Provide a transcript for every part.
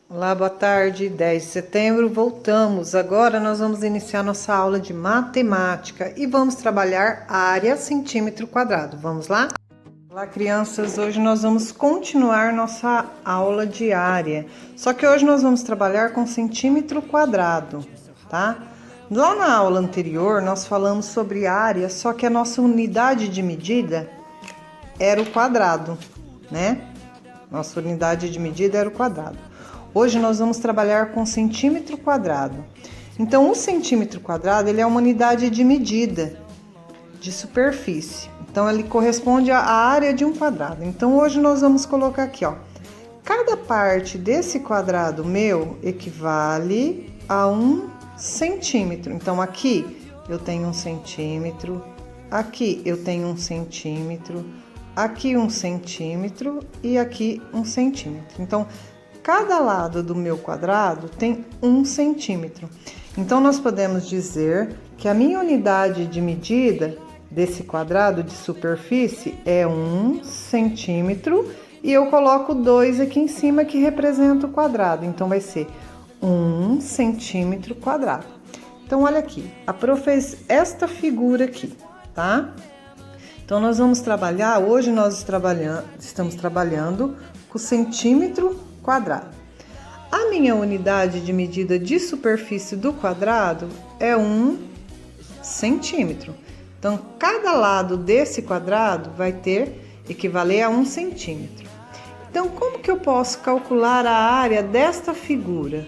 Olá, boa tarde, 10 de setembro, voltamos. Agora nós vamos iniciar nossa aula de matemática e vamos trabalhar área centímetro quadrado. Vamos lá? Olá, crianças, hoje nós vamos continuar nossa aula de área. Só que hoje nós vamos trabalhar com centímetro quadrado, tá? Lá na aula anterior nós falamos sobre área, só que a nossa unidade de medida era o quadrado, né? Nossa unidade de medida era o quadrado. Hoje nós vamos trabalhar com centímetro quadrado. Então, o centímetro quadrado, ele é uma unidade de medida de superfície. Então, ele corresponde à área de um quadrado. Então, hoje nós vamos colocar aqui, ó. Cada parte desse quadrado meu equivale a 1 centímetro. Então, aqui eu tenho 1 centímetro, aqui eu tenho 1 centímetro, aqui 1 centímetro e aqui 1 centímetro. Então, cada lado do meu quadrado tem 1 centímetro. Então, nós podemos dizer que a minha unidade de medida desse quadrado de superfície é 1 centímetro e eu coloco 2 aqui em cima que representa o quadrado. Então, vai ser 1 centímetro quadrado. Então, olha aqui, a Pro fez esta figura aqui, tá? Então, nós vamos trabalhar, hoje nós estamos trabalhando com centímetro quadrado. A minha unidade de medida de superfície do quadrado é 1 centímetro. Então, cada lado desse quadrado vai equivaler a 1 centímetro. Então, como que eu posso calcular a área desta figura?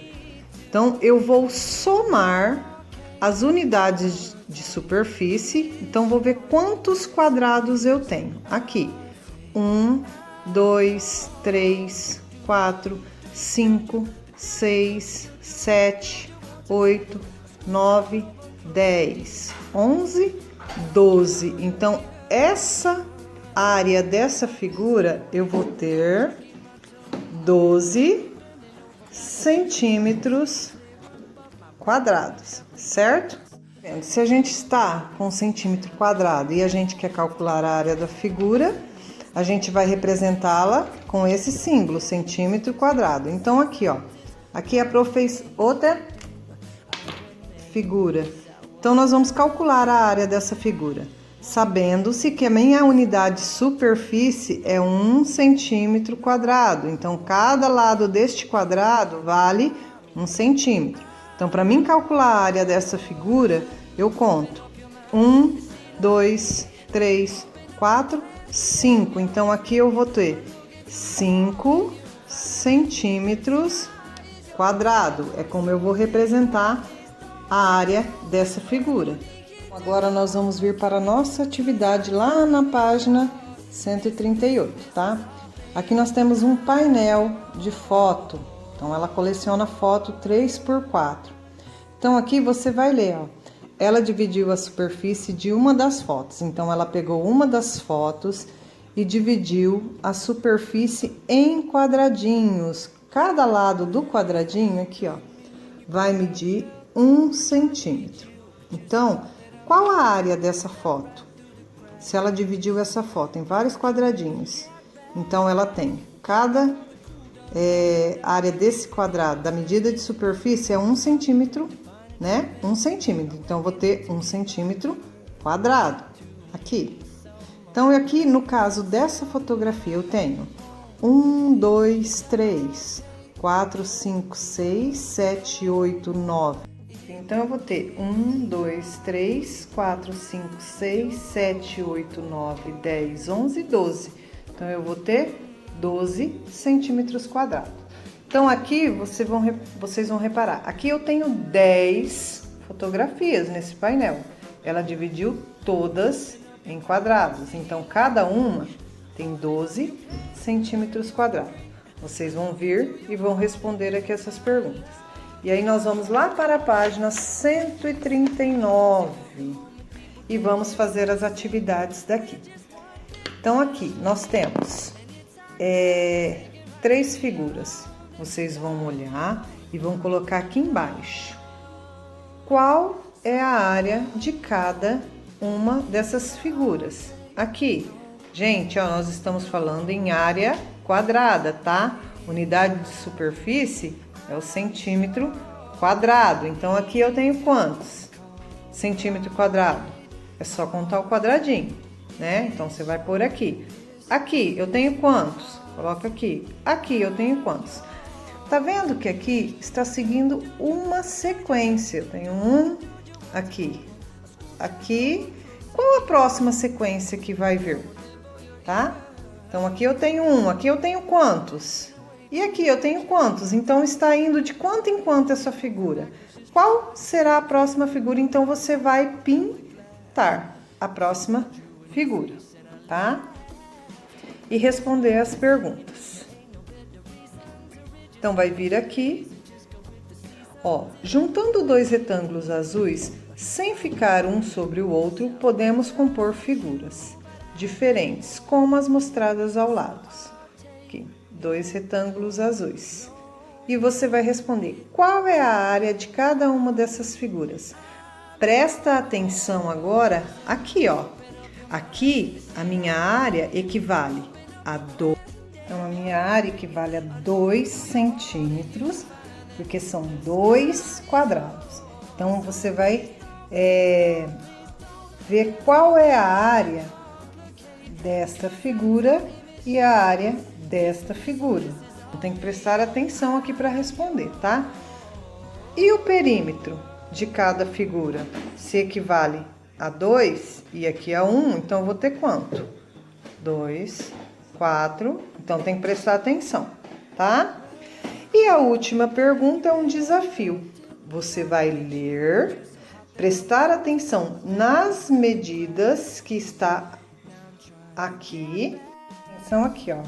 Então, eu vou somar as unidades de superfície. Então, vou ver quantos quadrados eu tenho. Aqui, 1, 2, 3, 4, 5, 6, 7, 8, 9, 10, 11, 12. Então, essa área dessa figura eu vou ter 12 centímetros quadrados, certo? Se a gente está com um centímetro quadrado e a gente quer calcular a área da figura, a gente vai representá-la com esse símbolo, centímetro quadrado. Então, aqui, ó. Aqui a Pro fez outra figura. Então, nós vamos calcular a área dessa figura, sabendo-se que a minha unidade de superfície é 1 centímetro quadrado. Então, cada lado deste quadrado vale 1 centímetro. Então, para mim calcular a área dessa figura, eu conto 1, 2, 3, 4, 5. Então, aqui eu vou ter 5 centímetros quadrado. É como eu vou representar a área dessa figura. Agora, nós vamos vir para a nossa atividade lá na página 138, tá? Aqui nós temos um painel de foto. Então, ela coleciona foto 3x4. Então, aqui você vai ler, ó. Ela dividiu a superfície de uma das fotos. Então, ela pegou uma das fotos e dividiu a superfície em quadradinhos. Cada lado do quadradinho aqui, ó, vai medir 1 centímetro. Então, qual a área dessa foto? Se ela dividiu essa foto em vários quadradinhos, então ela tem cada área desse quadrado, da medida de superfície, é 1 centímetro, né? 1 centímetro. Então, eu vou ter 1 centímetro quadrado aqui. Então, aqui no caso dessa fotografia, eu tenho 1, 2, 3, 4, 5, 6, 7, 8, 9. Então, eu vou ter 1, 2, 3, 4, 5, 6, 7, 8, 9, 10, 11, 12. Então, eu vou ter 12 centímetros quadrados. Então, aqui vocês vão reparar, aqui eu tenho 10 fotografias nesse painel. Ela dividiu todas em quadrados, então cada uma tem 12 centímetros quadrados. Vocês vão vir e vão responder aqui essas perguntas. E aí nós vamos lá para a página 139 e vamos fazer as atividades daqui. Então, aqui nós temos 3 figuras. Vocês vão olhar e vão colocar aqui embaixo. Qual é a área de cada uma dessas figuras? Aqui, gente, ó, nós estamos falando em área quadrada, tá? Unidade de superfície É o centímetro quadrado. Então, aqui eu tenho quantos centímetro quadrado? É só contar o quadradinho, né? Então, você vai pôr aqui. Aqui, eu tenho quantos? Coloca aqui. Aqui, eu tenho quantos? Tá vendo que aqui está seguindo uma sequência? Eu tenho um aqui, aqui. Qual a próxima sequência que vai vir? Tá? Então, aqui eu tenho um. Aqui eu tenho quantos? E aqui eu tenho quantos? Então, está indo de quanto em quanto essa figura? Qual será a próxima figura? Então, você vai pintar a próxima figura, tá? E responder as perguntas. Então, vai vir aqui, ó, juntando dois retângulos azuis, sem ficar um sobre o outro, podemos compor figuras diferentes, como as mostradas ao lado. Aqui, dois retângulos azuis. E você vai responder qual é a área de cada uma dessas figuras. Presta atenção agora aqui, ó. Aqui, a minha área equivale a 2. Então, a minha área equivale a 2 centímetros, porque são 2 quadrados. Então, você vai ver qual é a área desta figura e a área desta figura. Tem que prestar atenção aqui para responder, tá? E o perímetro de cada figura? Se equivale a 2 e aqui a 1, então eu vou ter quanto? 2, 4, então tem que prestar atenção, tá? E a última pergunta é um desafio. Você vai ler, prestar atenção nas medidas que está aqui. Atenção aqui, ó.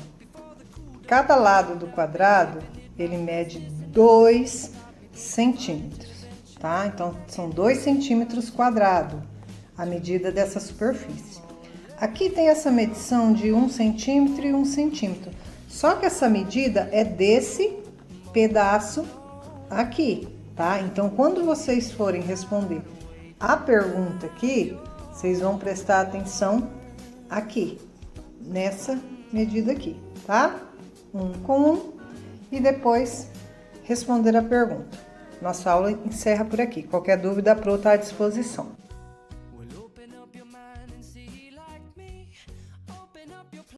Cada lado do quadrado, ele mede 2 centímetros, tá? Então, são 2 centímetros quadrados a medida dessa superfície. Aqui tem essa medição de 1 centímetro e 1 centímetro. Só que essa medida é desse pedaço aqui, tá? Então, quando vocês forem responder a pergunta aqui, vocês vão prestar atenção aqui, nessa medida aqui, tá? Um com um e depois responder a pergunta. Nossa aula encerra por aqui. Qualquer dúvida, a Pro está à disposição.